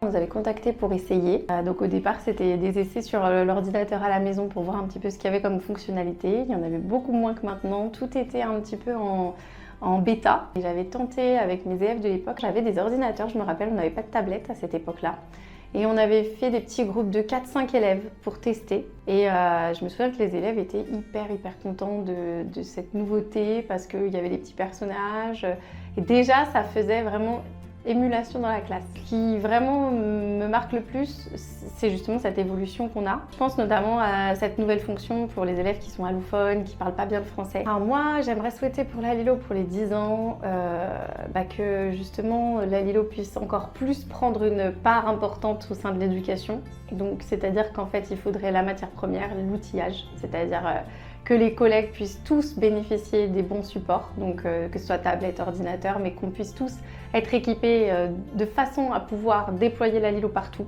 nous avait contactés pour essayer. Donc au départ, c'était des essais sur l'ordinateur à la maison pour voir un petit peu ce qu'il y avait comme fonctionnalité. Il y en avait beaucoup moins que maintenant. Tout était un petit peu en bêta. J'avais tenté avec mes élèves de l'époque. J'avais des ordinateurs, je me rappelle, on n'avait pas de tablette à cette époque-là. Et on avait fait des petits groupes de 4-5 élèves pour tester. Et je me souviens que les élèves étaient hyper contents de cette nouveauté parce qu'il y avait des petits personnages. Et déjà, ça faisait vraiment émulation dans la classe. Ce qui vraiment me marque le plus, c'est justement cette évolution qu'on a. Je pense notamment à cette nouvelle fonction pour les élèves qui sont allophones, qui ne parlent pas bien le français. Alors moi, j'aimerais souhaiter pour la Lilo pour les 10 ans que justement la Lilo puisse encore plus prendre une part importante au sein de l'éducation. Donc c'est-à-dire qu'en fait, il faudrait la matière première, l'outillage, c'est-à-dire que les collègues puissent tous bénéficier des bons supports, donc que ce soit tablette, ordinateur, mais qu'on puisse tous être équipés de façon à pouvoir déployer la Lilo partout.